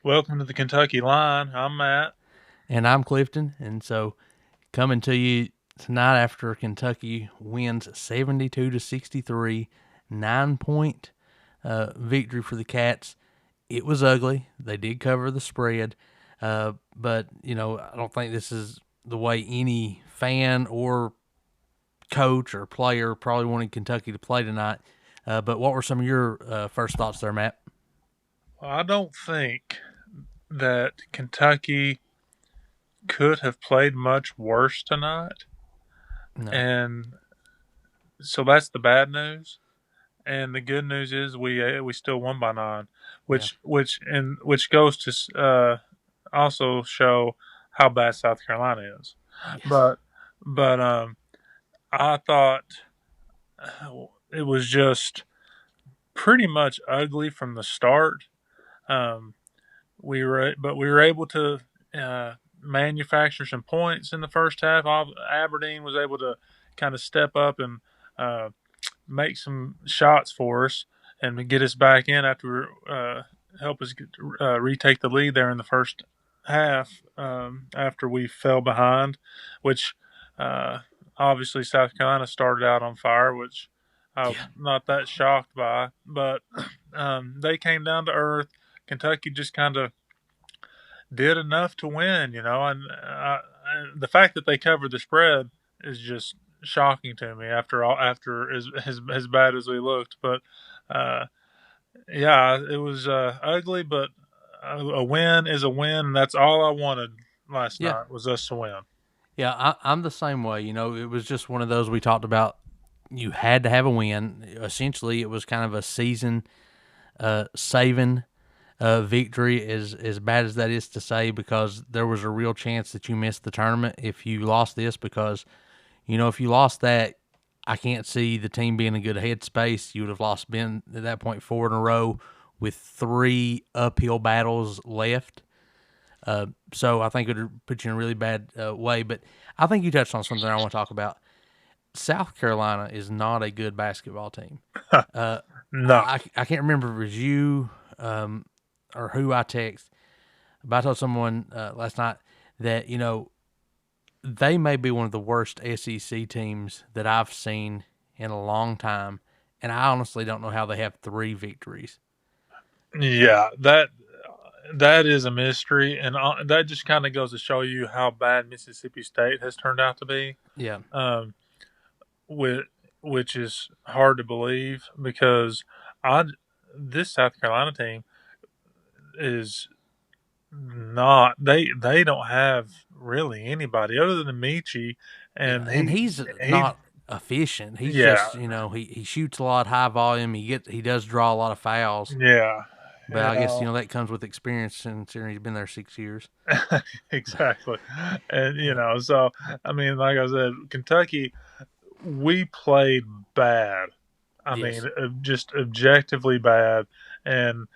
Welcome to the Kentucky Line. I'm Matt. And I'm Clifton. And so coming to you tonight after Kentucky wins 72-63, 9 point victory for the Cats. It was ugly. They did cover the spread. But, I don't think this is the way any fan or coach or player probably wanted Kentucky to play tonight. But what were some of your first thoughts there, Matt? Well, I don't think that Kentucky could have played much worse tonight. No. And so that's the bad news. And the good news is we still won by 9, Yeah. which goes to also show how bad South Carolina is. Yes. But I thought it was just pretty much ugly from the start. Um, we were able to uh, manufacture some points in the first half. Aberdeen was able to kind of step up and uh, make some shots for us and get us back in after help us retake the lead there in the first half after we fell behind, which uh, obviously South Carolina started out on fire, which I'm Yeah. not that shocked by, but they came down to earth. Kentucky just kind of did enough to win, and the fact that they covered the spread is just shocking to me after as bad as we looked. But uh, yeah, it was ugly, but a win is a win, and that's all I wanted last Yeah. night was us to win. Yeah, I'm the same way. It was just one of those we talked about. You had to have a win. Essentially, it was kind of a season saving victory, as bad as that is to say, because there was a real chance that you missed the tournament if you lost this. Because if you lost that, I can't see the team being in a good headspace. You would have lost been at that point 4 in a row with 3 uphill battles left. So I think it would put you in a really bad way. But I think you touched on something I want to talk about. South Carolina is not a good basketball team. Uh, No, I can't remember if it was you or who I text, but I told someone last night that they may be one of the worst SEC teams that I've seen in a long time, and I honestly don't know how they have 3 victories. yeah, that is a mystery, and that just kind of goes to show you how bad Mississippi State has turned out to be. Yeah, Um, which which is hard to believe because I this South Carolina team is not they don't have really anybody other than Michi, yeah, and and he's he not efficient. He's yeah just he shoots a lot, high volume. He does draw a lot of fouls, yeah but you I guess know that comes with experience since he's been there 6 years. exactly, and so I mean like I said, Kentucky we played bad. I mean Yes. just objectively bad, and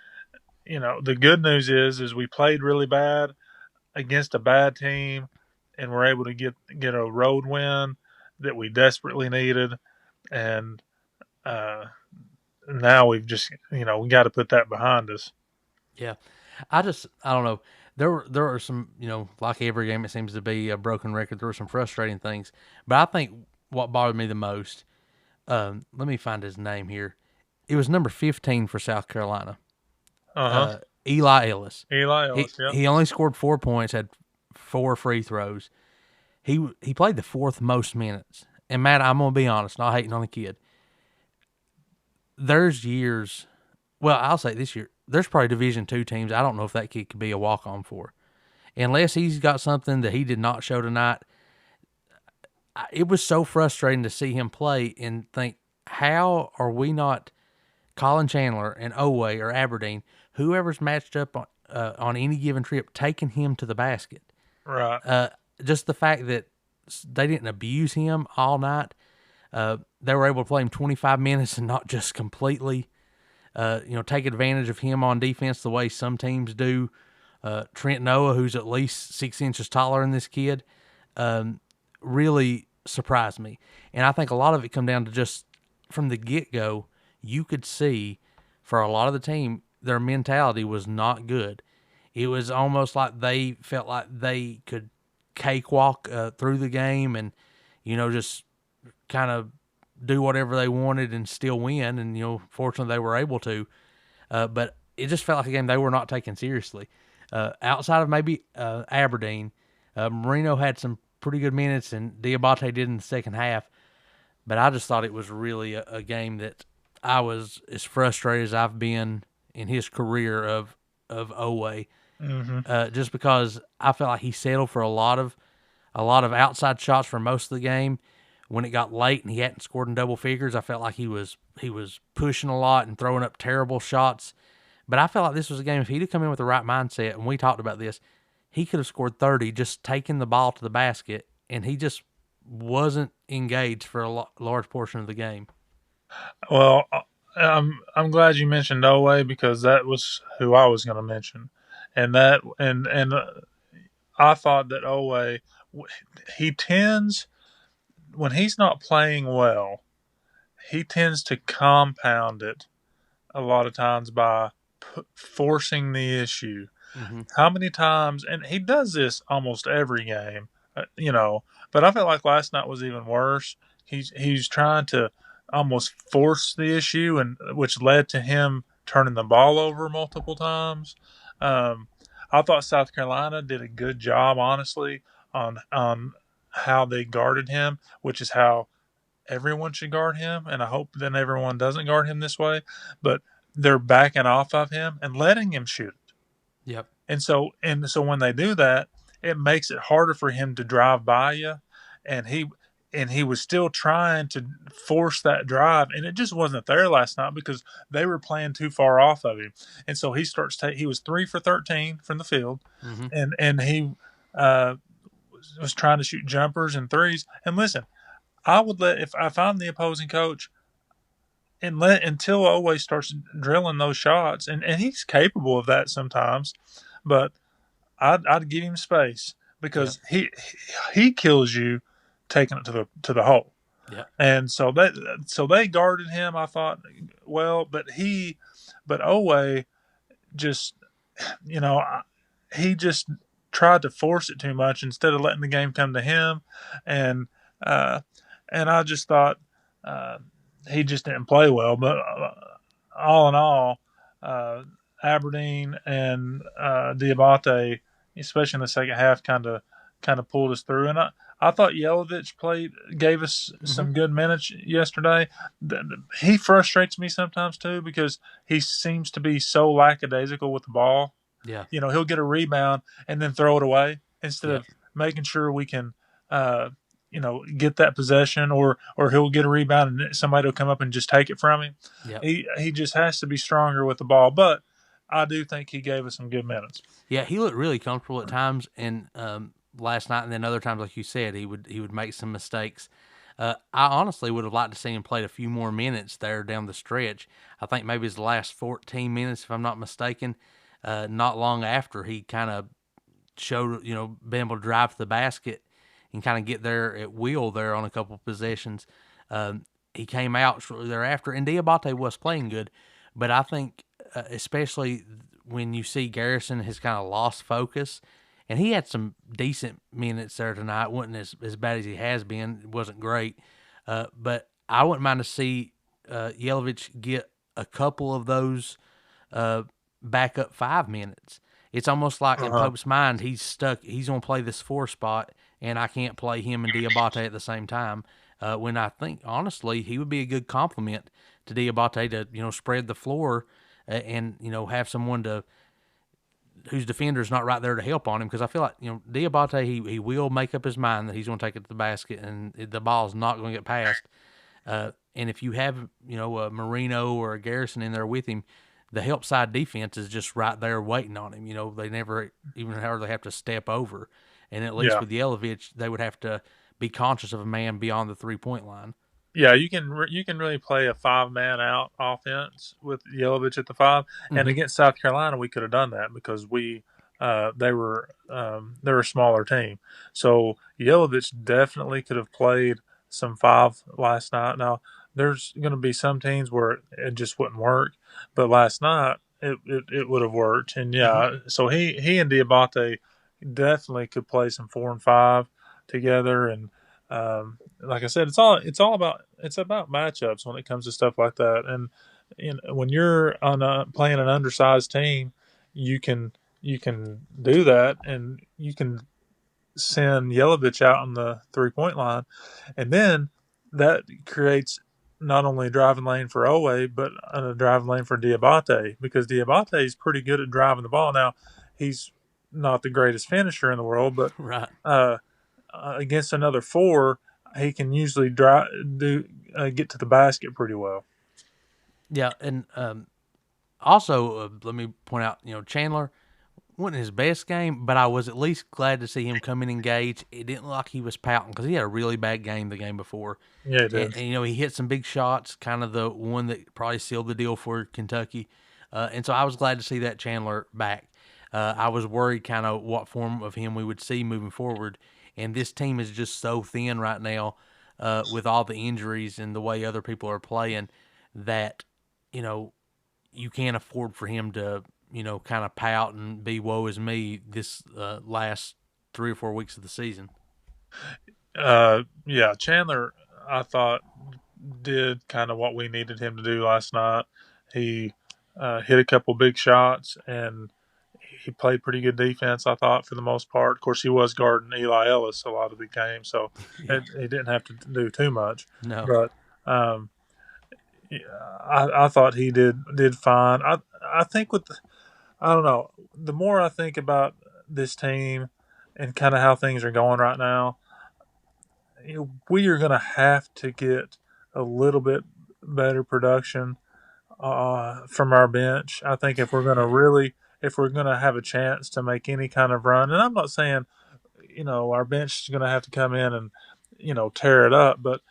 the good news is we played really bad against a bad team, and we're able to get a road win that we desperately needed, and uh, now we've just we got to put that behind us. Yeah. I don't know. There are some, like every game it seems to be a broken record. There were some frustrating things. But I think what bothered me the most, let me find his name here. It was number 15 for South Carolina. Uh huh. Uh, Eli Ellis. Eli He Ellis. Yep. he only scored 4 points, had 4 free throws. He played the fourth most minutes. And Matt, I'm gonna be honest, not hating on the kid. There's years, well, I'll say this year, there's probably Division II teams. I don't know if that kid could be a walk on for, unless he's got something that he did not show tonight. It was so frustrating to see him play and think, how are we not Colin Chandler and Oweh or Aberdeen, whoever's matched up on any given trip, taking him to the basket? Right. Uh, just the fact that they didn't abuse him all night. They were able to play him 25 minutes and not just completely, take advantage of him on defense the way some teams do. Trent Noah, who's at least 6 inches taller than this kid, really surprised me. And I think a lot of it come down to just from the get-go, you could see for a lot of the team, their mentality was not good. It was almost like they felt like they could cakewalk through the game and, just kind of do whatever they wanted and still win. And, fortunately they were able to. But it just felt like a game they were not taken seriously. Outside of maybe Aberdeen, Marino had some pretty good minutes and Diabate did in the second half. But I just thought it was really a game that I was as frustrated as I've been in his career of Oweh, Mm-hmm. just because I felt like he settled for a lot of outside shots for most of the game. When it got late and he hadn't scored in double figures, I felt like he was pushing a lot and throwing up terrible shots. But I felt like this was a game, if he'd have come in with the right mindset, and we talked about this, he could have scored 30 just taking the ball to the basket, and he just wasn't engaged for a large portion of the game. Well, I'm glad you mentioned Oweh because that was who I was going to mention, and I thought that Oweh he tends when he's not playing well, he tends to compound it a lot of times by forcing the issue. Mm-hmm. How many times, and he does this almost every game, but I felt like last night was even worse. He's trying to almost force the issue, and which led to him turning the ball over multiple times. Um, I thought South Carolina did a good job, honestly, on how they guarded him, which is how everyone should guard him, and I hope then everyone doesn't guard him this way. But they're backing off of him and letting him shoot. Yep. And so when they do that, it makes it harder for him to drive by you. And he was still trying to force that drive, and it just wasn't there last night because they were playing too far off of him. And so he was 3 for 13 from the field, Mm-hmm. and he uh, was trying to shoot jumpers and threes. And listen, I would let if I'm the opposing coach and let until Oweh starts drilling those shots, and he's capable of that sometimes, but I'd give him space Yep. because he kills you taking it to the hole. Yep. And so they guarded him. I thought, well, but Oweh just you know he just tried to force it too much instead of letting the game come to him, and uh, and I just thought uh, he just didn't play well. But all in all, uh, Aberdeen and Diabate, especially in the second half, kind of pulled us through. And I thought Yelovich gave us Mm-hmm. some good minutes yesterday. He frustrates me sometimes too because he seems to be so lackadaisical with the ball. Yeah. He'll get a rebound and then throw it away instead Yep. of making sure we can get that possession, or he'll get a rebound and somebody will come up and just take it from him. Yep. He just has to be stronger with the ball, but I do think he gave us some good minutes. Yeah, he looked really comfortable at times, and last night, and then other times, like you said, he would make some mistakes. I honestly would have liked to see him play a few more minutes there down the stretch. I think maybe his last 14 minutes, if I'm not mistaken. Not long after he kind of showed, being able to drive to the basket and kind of get there at will there on a couple of possessions. He came out shortly thereafter, and Diabate was playing good, but I think especially when you see Garrison has kind of lost focus, and he had some decent minutes there tonight. Wasn't as bad as he has been. It wasn't great, but I wouldn't mind to see Yelovich get a couple of those backup 5 minutes. It's almost like Uh in huh. Pope's mind, he's stuck. He's going to play this 4 spot, and I can't play him and Diabate at the same time. When I think, honestly, he would be a good complement to Diabate to, spread the floor and, have someone to whose defender's not right there to help on him. Because I feel like, Diabate, he will make up his mind that he's going to take it to the basket and the ball's not going to get passed. And if you have, a Marino or a Garrison in there with him, the help side defense is just right there waiting on him. They never even hardly have to step over. And at least Yeah. with Yelovich, they would have to be conscious of a man beyond the 3 point line. Yeah, you can really play a 5 man out offense with Yelovich at the five, and Mm-hmm. against South Carolina we could have done that because they were a smaller team, so Yelovich definitely could have played some five last night. Now there's going to be some teams where it just wouldn't work, but last night it would have worked. And Hmm. yeah, so he and Diabate definitely could play some 4 and 5 together. And like I said, it's about matchups when it comes to stuff like that. And when you're playing an undersized team, you can do that, and you can send Yelovich out on the 3 point line, and then that creates not only a driving lane for Oweh, but a driving lane for Diabate, because Diabate is pretty good at driving the ball. Now, he's not the greatest finisher in the world, but Right. uh, against another four, he can usually get to the basket pretty well. Yeah, and also let me point out, Chandler wasn't his best game, but I was at least glad to see him come in engaged. It didn't look like he was pouting because he had a really bad game the game before. Yeah, he did. And, he hit some big shots, kind of the one that probably sealed the deal for Kentucky. And so I was glad to see that Chandler back. I was worried kind of what form of him we would see moving forward. And this team is just so thin right now with all the injuries and the way other people are playing that, you know, you can't afford for him to, kind of pout and be woe is me this last 3 or 4 weeks of the season. Yeah, Chandler, I thought, did kind of what we needed him to do last night. He hit a couple big shots, and he played pretty good defense, I thought, for the most part. Of course, he was guarding Eli Ellis a lot of the game, so Yeah. he didn't have to do too much. No. But um, yeah, I thought he did fine. I think I don't know. The more I think about this team and kind of how things are going right now, we are going to have to get a little bit better production from our bench. I think if we're going to have a chance to make any kind of run, and I'm not saying, our bench is going to have to come in and, tear it up, but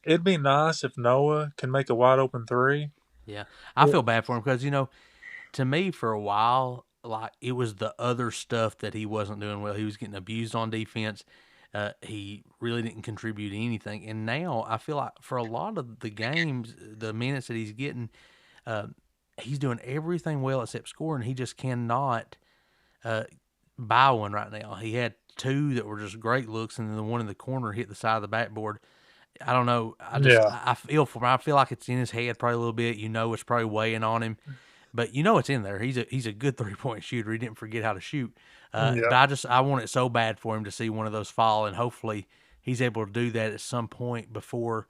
it'd be nice if Noah can make a wide open three. Yeah. I feel bad for him because, to me for a while, like it was the other stuff that he wasn't doing well. He was getting abused on defense. He really didn't contribute anything. And now I feel like for a lot of the games, the minutes that he's getting, uh, he's doing everything well except scoring. He just cannot uh, buy one right now. He had two that were just great looks, and then the one in the corner hit the side of the backboard. I don't know. Yeah, I feel for him. I feel like it's in his head probably a little bit. It's probably weighing on him, but it's in there. He's a good 3 point shooter. He didn't forget how to shoot. But yeah, I want it so bad for him to see one of those fall, and hopefully he's able to do that at some point before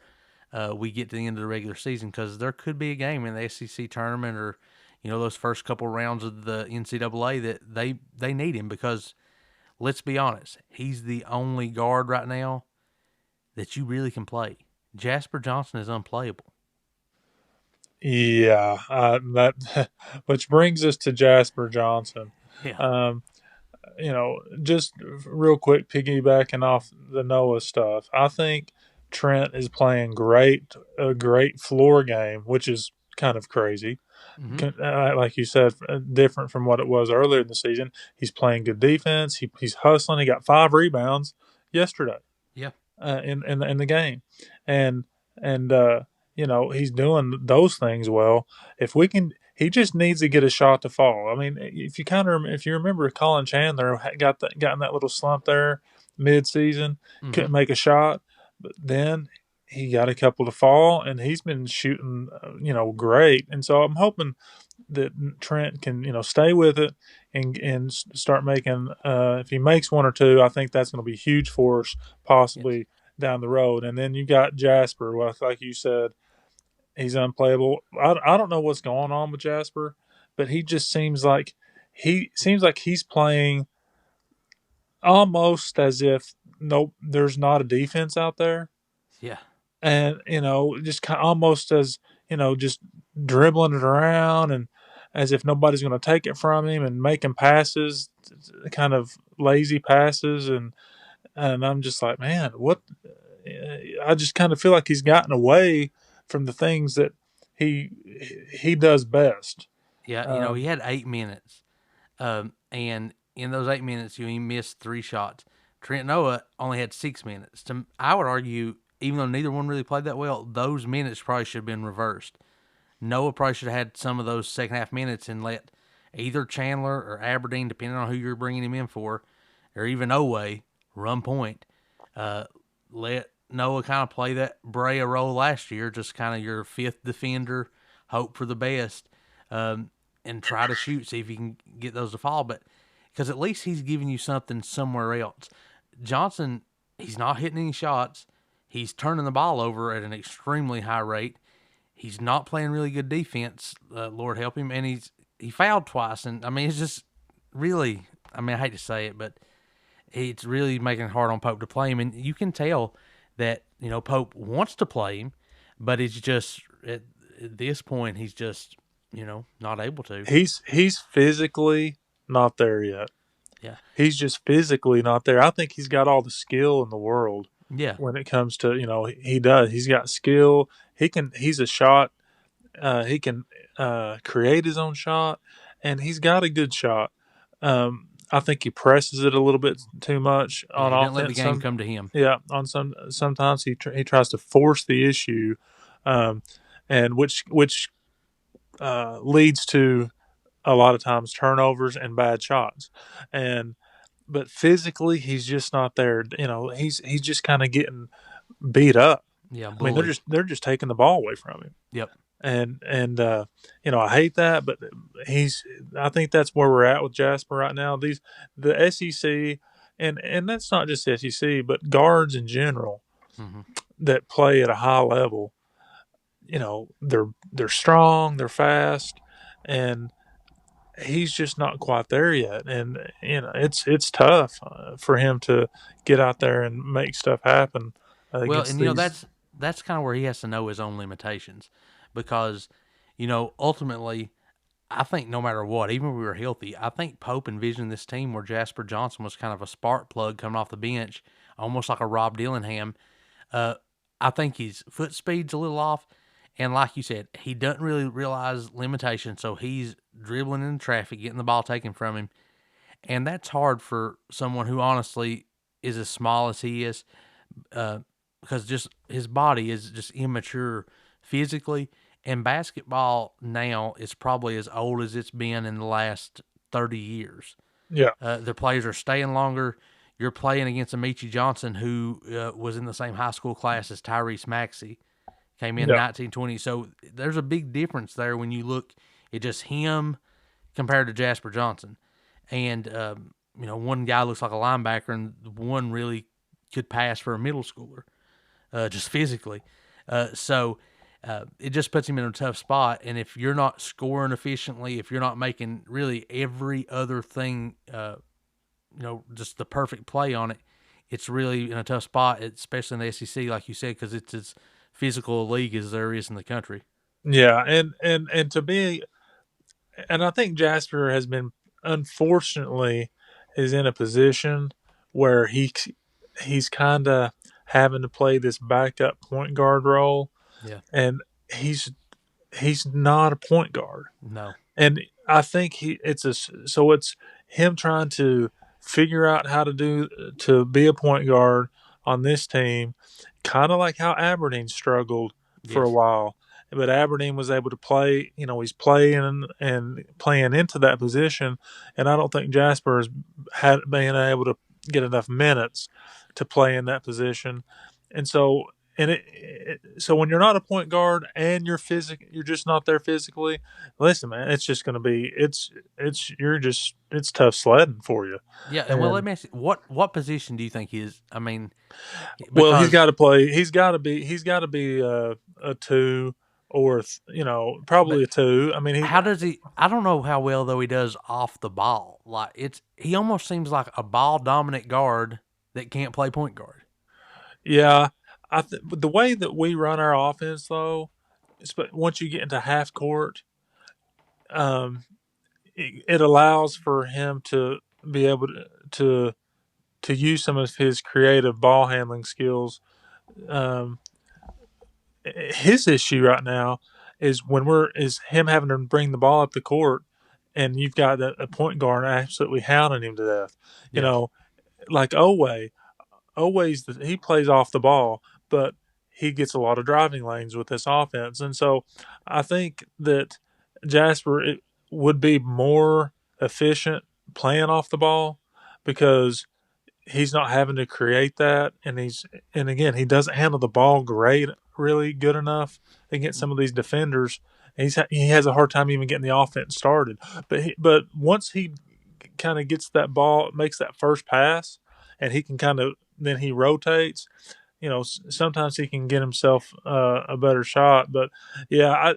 we get to the end of the regular season, because there could be a game in the SEC tournament or those first couple rounds of the NCAA that they need him, because let's be honest, he's the only guard right now that you really can play. Jasper Johnson is unplayable. yeah. That which brings us to Jasper Johnson. Yeah. Um, just real quick, piggybacking off the Noah stuff, I think Trent is playing a great floor game, which is kind of crazy. Hmm. Like you said, different from what it was earlier in the season. He's playing good defense. He's hustling. He got 5 rebounds yesterday Yeah. in the game, and and he's doing those things well. If we can, he just needs to get a shot to fall. I mean, if you remember, Colin Chandler got in that little slump there mid season, Hmm. couldn't make a shot, but then he got a couple to fall, and he's been shooting, great. And so I'm hoping that Trent can stay with it and start making. If he makes one or two, I think that's going to be huge for us, Yes. possibly down the road. And then you got Jasper, like you said, he's unplayable. I don't know what's going on with Jasper, but he just seems like he's playing almost as if no, there's not a defense out there, Yeah. and just kind of almost as just dribbling it around, and as if nobody's going to take it from him, and making passes, kind of lazy passes, and I'm just like, man, what? I just kind of feel like he's gotten away from the things that he he does best. Yeah. He Um, had 8 minutes, and in those 8 minutes, he missed three shots. Trent Noah only had 6 minutes. I would argue, even though neither one really played that well, those minutes probably should have been reversed. Noah probably should have had some of those second half minutes and let either Chandler or Aberdeen, depending on who you're bringing him in for, or even Oweh, run point. Uh, let Noah kind of play that Brea role last year, just kind of your fifth defender, hope for the best, and try to shoot, see if you can get those to fall. But because at least he's giving you something somewhere else. Johnson, he's not hitting any shots. He's turning the ball over at an extremely high rate. He's not playing really good defense. Lord help him, and he fouled twice. And I mean, it's just really. I mean, I hate to say it, but it's really making it hard on Pope to play him. And you can tell that Pope wants to play him, but it's just at this point he's just not able to. He's physically not there yet. Yeah, He's just physically not there. I think he's got all the skill in the world yeah, when it comes to he does. He's got skill. He's a shot. He can create his own shot, and he's got a good shot. I think he presses it a little bit too much yeah. on He doesn't let the offense. game come to him. Yeah, on sometimes he tries to force the issue, um, and which leads to a lot of times turnovers and bad shots. And but physically he's just not there. He's just kind of getting beat up. Yeah, I mean, bullied. they're just taking the ball away from him. Yep. And I hate that, but I think that's where we're at with Jasper right now. The SEC, and that's not just the SEC, but guards in general Mm-hmm. that play at a high level. They're strong, they're fast, and he's just not quite there yet. And it's tough for him to get out there and make stuff happen Well, against and these. that's kind of where he has to know his own limitations, because ultimately, I think no matter what, even if we were healthy, I think Pope envisioned this team where Jasper Johnson was kind of a spark plug coming off the bench, almost like a Rob Dillingham. Uh, I think his foot speed's a little off, and like you said, he doesn't really realize limitations, so he's dribbling in traffic, getting the ball taken from him, and that's hard for someone who honestly is as small as he is, uh, because just his body is just immature physically. And basketball now is probably as old as it's been in the last 30 years. Yeah, The players are staying longer. You're playing against Amici Johnson, who was in the same high school class as Tyrese Maxey, came in yeah, 1920. So there's a big difference there when you look at just him compared to Jasper Johnson. And, one guy looks like a linebacker, and one really could pass for a middle schooler, just physically. It just puts him in a tough spot. And if you're not scoring efficiently, if you're not making really every other thing, just the perfect play on it, it's really in a tough spot, especially in the SEC, like you said, because it's as physical a league as there is in the country. yeah, and to be, and I think Jasper has been, unfortunately, is in a position where he's kind of having to play this backup point guard role, Yeah. and he's not a point guard. No. And I think it's him trying to figure out how to be a point guard on this team, kind of like how Aberdeen struggled for a Yes. while. But Aberdeen was able to play. He's playing and playing into that position, and I don't think Jasper has had been able to get enough minutes to play in that position. And so so when you're not a point guard and you're just not there physically. Listen, man, it's just going to be it's tough sledding for you. Yeah. And well, let And me ask you, what position do you think he is? I mean, well, he's because, got to play. He's got to be a two or but probably a two. I mean, how does he? I don't know how well though he does off the ball. Like he almost seems like a ball dominant guard that can't play point guard. yeah. The way that we run our offense though, once you get into half court, um, it allows for him to be able to use some of his creative ball handling skills. Um, his issue right now is him having to bring the ball up the court, and you've got a point guard absolutely hounding him to death. You Yeah. know, like Oweh. He plays off the ball, but he gets a lot of driving lanes with this offense. And so I think that Jasper would be more efficient playing off the ball because he's not having to create that, and again he doesn't handle the ball really good enough against some of these defenders. He has a hard time even getting the offense started. But once he kind of gets that ball, makes that first pass, and he can kind of then he rotates. Sometimes he can get himself a better shot. But yeah,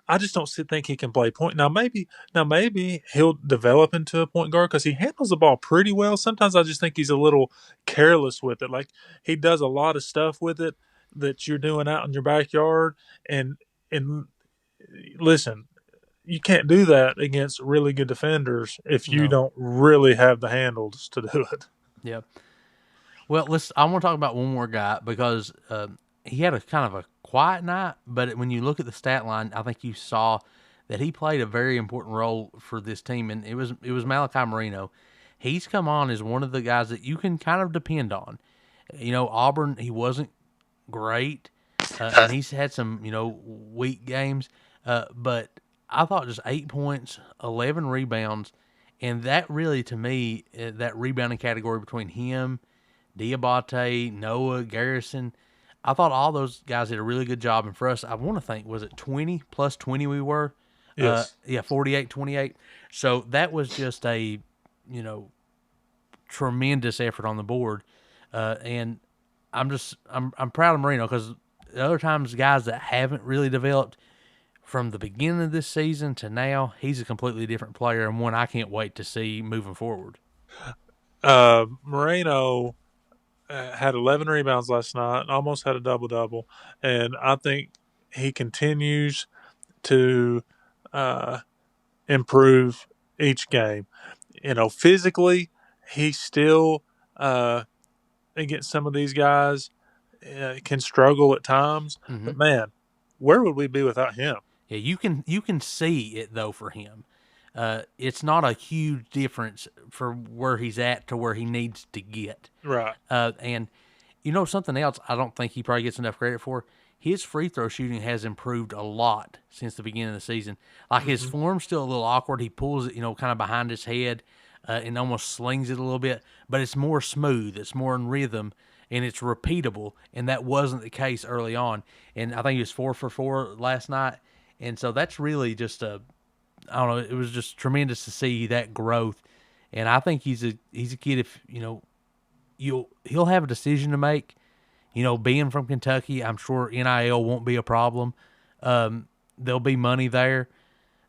I just don't think he can play point. Now maybe he'll develop into a point guard because he handles the ball pretty well. Sometimes I just think he's a little careless with it. Like he does a lot of stuff with it that you're doing out in your backyard. And listen, you can't do that against really good defenders if you No. don't really have the handles to do it. Yeah. Well, I want to talk about one more guy because he had a kind of a quiet night, but when you look at the stat line, I think you saw that he played a very important role for this team, and it was Malachi Marino. He's come on as one of the guys that you can kind of depend on. Auburn, he wasn't great, and he's had some weak games, but I thought just 8 points, 11 rebounds, and that really to me that rebounding category between him, Diabate, Noah, Garrison. I thought all those guys did a really good job. And for us, I want to think, was it 20 plus 20 we were? Yes. Yeah, 48-28. So that was just a, you know, tremendous effort on the board. And I'm proud of Marino because the other times guys that haven't really developed from the beginning of this season to now, he's a completely different player and one I can't wait to see moving forward. Moreno had 11 rebounds last night, almost had a double double, and I think he continues to uh, improve each game. Physically, he still against some of these guys can struggle at times, Mm-hmm. but man, where would we be without him? Yeah, you can see it though for him. It's not a huge difference for where he's at to where he needs to get. Right. And something else I don't think he probably gets enough credit for. His free throw shooting has improved a lot since the beginning of the season. Like his Mm-hmm. form's still a little awkward. He pulls it, kind of behind his head, and almost slings it a little bit. But it's more smooth. It's more in rhythm, and it's repeatable. And that wasn't the case early on. And I think he was 4 for 4 last night. And so that's really just I don't know. It was just tremendous to see that growth. And I think he's a kid. If he'll have a decision to make. Being from Kentucky, I'm sure NIL won't be a problem. There'll be money there.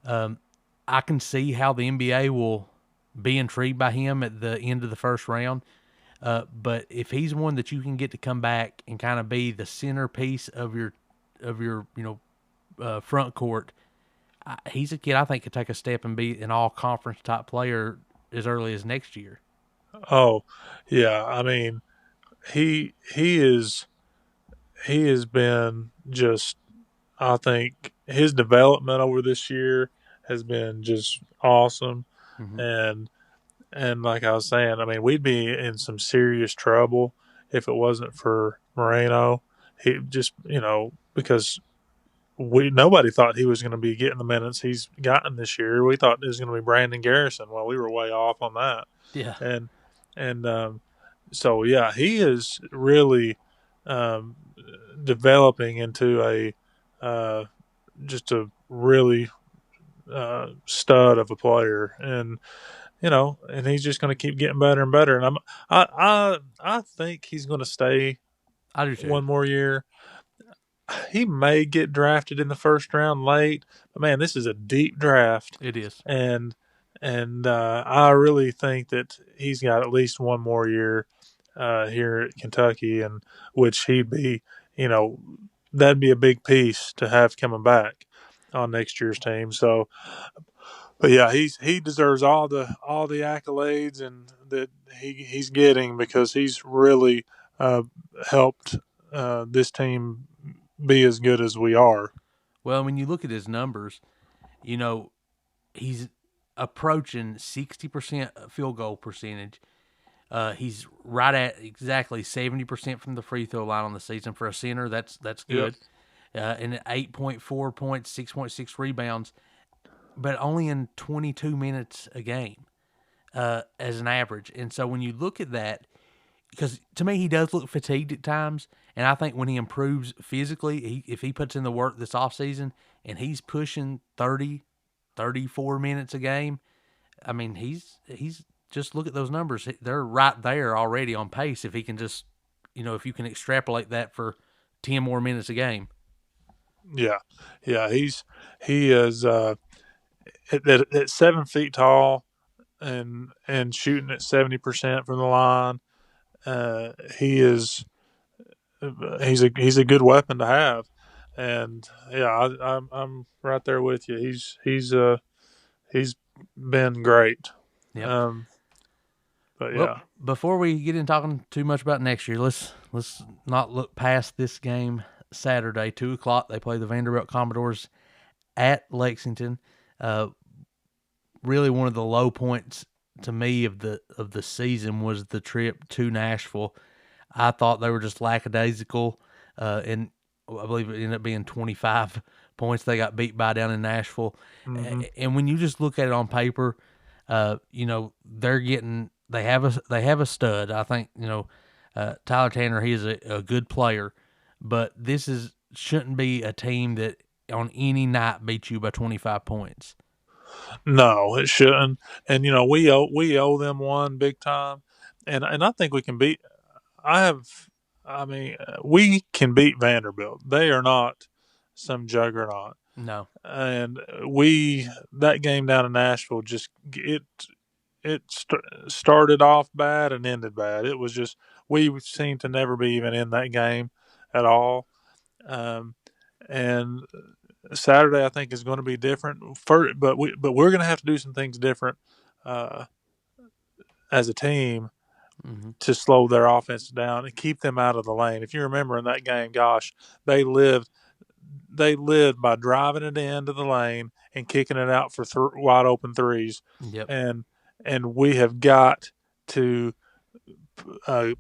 I can see how the NBA will be intrigued by him at the end of the first round. But if he's one that you can get to come back and kind of be the centerpiece of your front court, he's a kid I think could take a step and be an all conference type player as early as next year. Oh, yeah. I mean, he has been just. I think his development over this year has been just awesome, Mm-hmm. and like I was saying, I mean, we'd be in some serious trouble if it wasn't for Moreno. He just, because we nobody thought he was going to be getting the minutes he's gotten this year. We thought it was going to be Brandon Garrison. Well, we were way off on that, Yeah. and so yeah, he is really um, developing into a just a really stud of a player, and he's just going to keep getting better and better. And I think he's going to stay I do too. one more year. He may get drafted in the first round late, but man, this is a deep draft, It is. and I really think that he's got at least one more year here at Kentucky, and which he'd be, you know, that'd be a big piece to have coming back on next year's team. So, but yeah, he deserves all the accolades and that he's getting because he's really uh, helped this team be as good as we are. Well, when you look at his numbers, you know, he's approaching 60% field goal percentage. He's right at exactly 70% from the free throw line on the season for a center. That's Yep. good. And 8.4 points, 6.6 rebounds, but only in 22 minutes a game as an average. And so when you look at that, because to me he does look fatigued at times, and I think when he improves physically, if he puts in the work this offseason and he's pushing 30, 34 minutes a game, I mean he's just look at those numbers. They're right there already on pace if he can just, if you can extrapolate that for 10 more minutes a game. Yeah. Yeah. He is at 7 feet tall and shooting at 70% from the line. He is he's a good weapon to have, and yeah, I'm right there with you. He's been great. Yep. Um, but Well, yeah, before we get in talking too much about next year, let's not look past this game Saturday, 2 o'clock. They play the Vanderbilt Commodores at Lexington. Uh, really, one of the low points to me of the season was the trip to Nashville. I thought they were just lackadaisical, and I believe it ended up being 25 points they got beat by down in Nashville. hmm And when you just look at it on paper, they have a stud. I think Tyler Tanner, he is a good player, but this is shouldn't be a team that on any night beats you by 25 points. no, it shouldn't. And we owe them one big time, and I think we can beat. I have, I mean, we can beat Vanderbilt. They are not some juggernaut. No. And we that game down in Nashville just started off bad and ended bad. It was just we seemed to never be even in that game at all. Um, and Saturday I think is going to be different. But we're going to have to do some things different uh, as a team Hmm. to slow their offense down and keep them out of the lane. If you remember in that game, gosh, they lived they lived by driving it into the lane and kicking it out for wide open threes, Yep. and we have got to uh,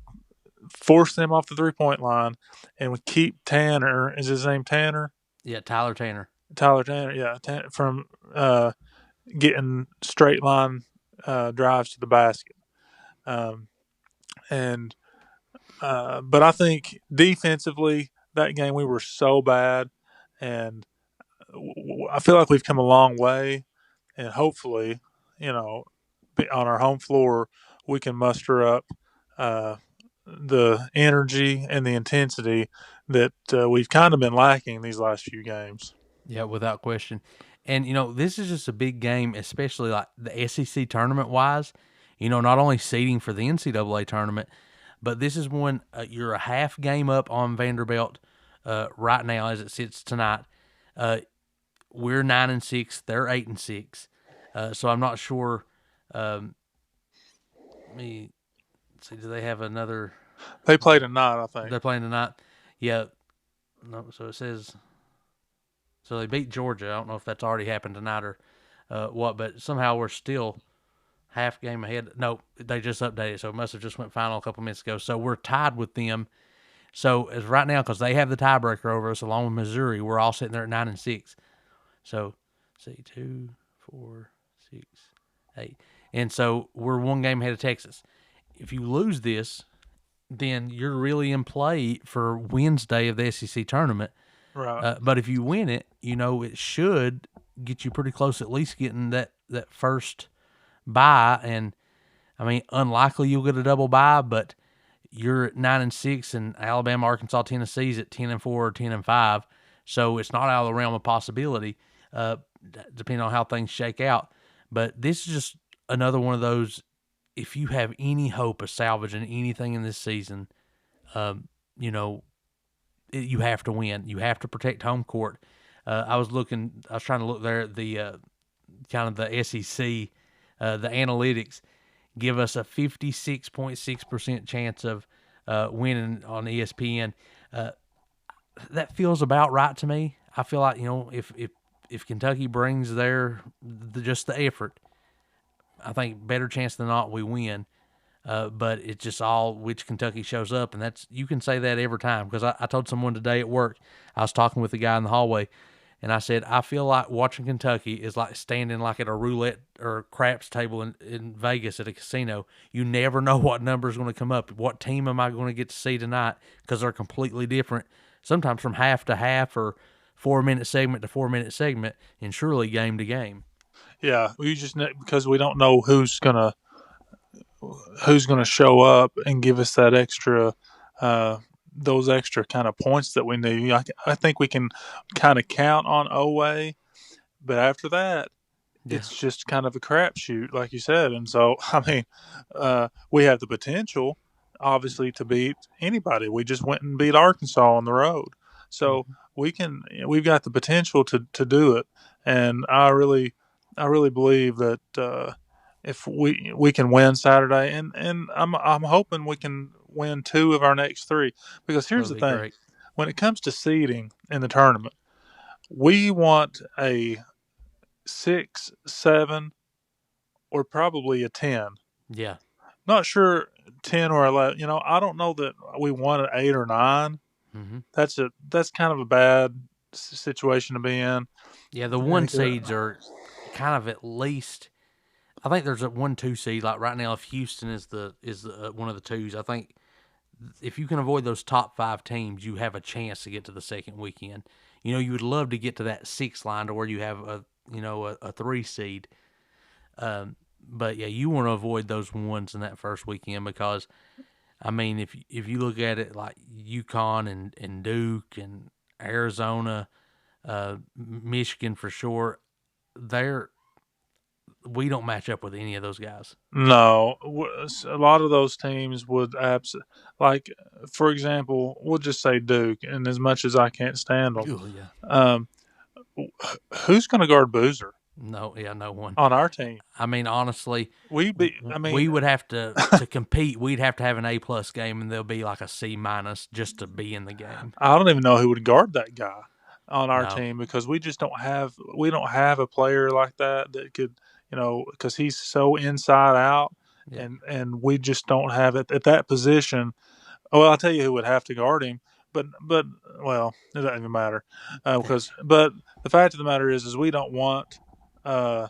force them off the 3 point line, and we keep Tanner. Is his name Tanner? Yeah. Tyler Tanner. Tyler Tanner, yeah, from uh, getting straight line drives to the basket. Um, and but I think defensively that game we were so bad, and I feel like we've come a long way, and hopefully, you know, on our home floor, we can muster up uh, the energy and the intensity that we've kind of been lacking these last few games. Yeah, without question. And this is just a big game, especially like the SEC tournament wise. Not only seeding for the NCAA tournament, but this is when you're a half game up on Vanderbilt right now as it sits tonight. Uh, we're 9-6, they're 8-6. So I'm not sure. Um, let me see. Do they have another? They play tonight, I think. They're playing tonight. Yeah. No. So it says. So they beat Georgia. I don't know if that's already happened tonight or what, but somehow we're still half game ahead. No, they just updated, so it must have just went final a couple minutes ago. So we're tied with them. So as right now, because they have the tiebreaker over us, along with Missouri, we're all sitting there at 9-6. So, see, 2, 4, 6, 8, and so we're one game ahead of Texas. If you lose this, then you're really in play for Wednesday of the SEC tournament. Right. But if you win it, it should get you pretty close, at least getting that first bye. And I mean, unlikely you'll get a double bye, but you're at 9-6, and Alabama, Arkansas, Tennessee's at 10-4 or 10-5. So it's not out of the realm of possibility, depending on how things shake out. But this is just another one of those. If you have any hope of salvaging anything in this season, um, you know, you have to win. You have to protect home court. I was trying to look there at the kind of the SEC, the analytics give us a 56.6% chance of winning on ESPN. Uh, that feels about right to me. I feel like if Kentucky brings just the effort, I think better chance than not we win. But it's just all which Kentucky shows up, and that's you can say that every time because I told someone today at work. I was talking with the guy in the hallway, and I said I feel like watching Kentucky is like standing like at a roulette or craps table in Vegas at a casino. You never know what number is going to come up. What team am I going to get to see tonight? Because they're completely different. Sometimes from half to half or 4 minute segment to 4 minute segment, and surely game to game. Yeah, we just because we don't know who's gonna show up and give us that extra, uh, those extra kind of points that we need. I think we can kind of count on Oweh, but after that, Yeah, it's just kind of a crapshoot, like you said. And so, I mean, we have the potential, obviously, to beat anybody. We just went and beat Arkansas on the road, so mm-hmm. we've got the potential to do it. And I really believe that if we can win Saturday, and I'm hoping we can win 2 of our next 3. Because here's That'll the be thing: great. when it comes to seeding in the tournament, we want a 6, 7, or probably a 10. Yeah. Not sure 10 or 11. I don't know that we want an 8 or 9. Mm-hmm. That's kind of a bad situation to be in. Yeah, the one seeds are kind of at least. I think there's a 1-2 seed. Like right now, if Houston is one of the twos, I think if you can avoid those top 5 teams, you have a chance to get to the second weekend. You would love to get to that 6 line to where you have a 3 seed. But yeah, you want to avoid those ones in that first weekend because I mean, if you look at it like UConn and Duke and Arizona, Michigan for sure, they're we don't match up with any of those guys. No, a lot of those teams would like, for example, we'll just say Duke, and as much as I can't stand them, Oh yeah, um, who's going to guard Boozer no, yeah, no one. on our team? I mean, honestly, I we mean, would have to compete. We'd have to have an A+ game, and there'll be like a C- just to be in the game. I don't even know who would guard that guy on our No, team because we don't have a player like that could, because he's so inside out, yeah, and we just don't have it at that position. Oh, well, I'll tell you who would have to guard him, but well, it doesn't even matter, because but the fact of the matter is we don't want uh,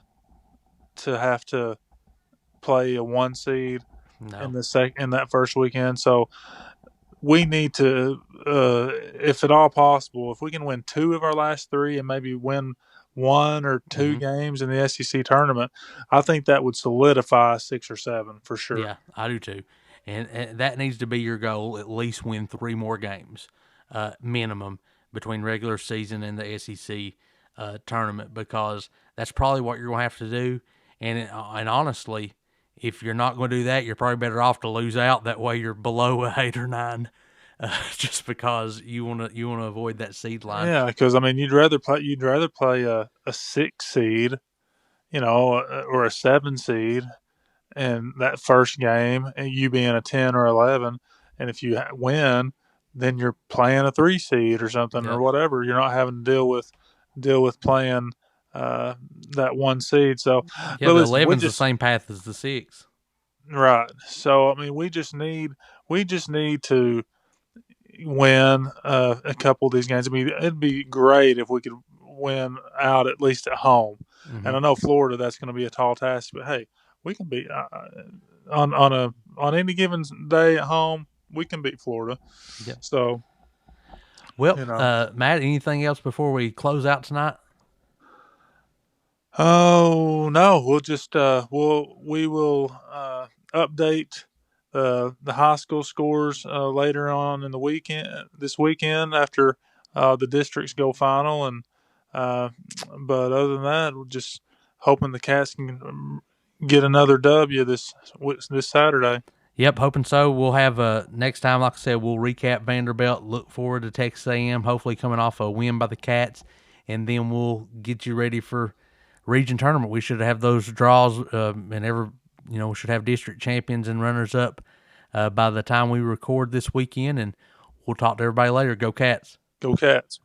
to have to play a 1 seed no, in that first weekend. So we need to, if at all possible, if we can win 2 of our last 3 and maybe win 1 or 2 hmm games in the SEC tournament, I think that would solidify 6 or 7 for sure. yeah, I do too, and that needs to be your goal. At least win 3 more games, minimum between regular season and the SEC tournament because that's probably what you're going to have to do. And honestly, if you're not going to do that, you're probably better off to lose out. That way, you're below a 8 or 9, just because you want to avoid that seed line. Yeah, because I mean, you'd rather play a 6 seed, or a 7 seed in that first game, and you being a 10 or 11, and if you win, then you're playing a 3 seed or something or Yep. whatever. You're not having to deal with playing uh, that 1 seed. So, Yeah, but the listen, 11's the same path as the 6. right. So I mean, we just need to win a couple of these games. I mean, it'd be great if we could win out at least at home. Mm-hmm. And I know Florida, that's going to be a tall task, but hey, we can beat on any given day at home. We can beat Florida. Yep. So Well, you know, Matt, anything else before we close out tonight? oh no, we will update the high school scores later on in the weekend this weekend after the districts go final, and uh, but other than that, we're just hoping the Cats can get another W this Saturday. Yep, hoping so. We'll have next time, like I said, we'll recap Vanderbilt. Look forward to Texas A&M, hopefully coming off a win by the Cats, and then we'll get you ready for region tournament. We should have those draws, we should have district champions and runners up by the time we record this weekend. And we'll talk to everybody later. Go Cats! Go Cats!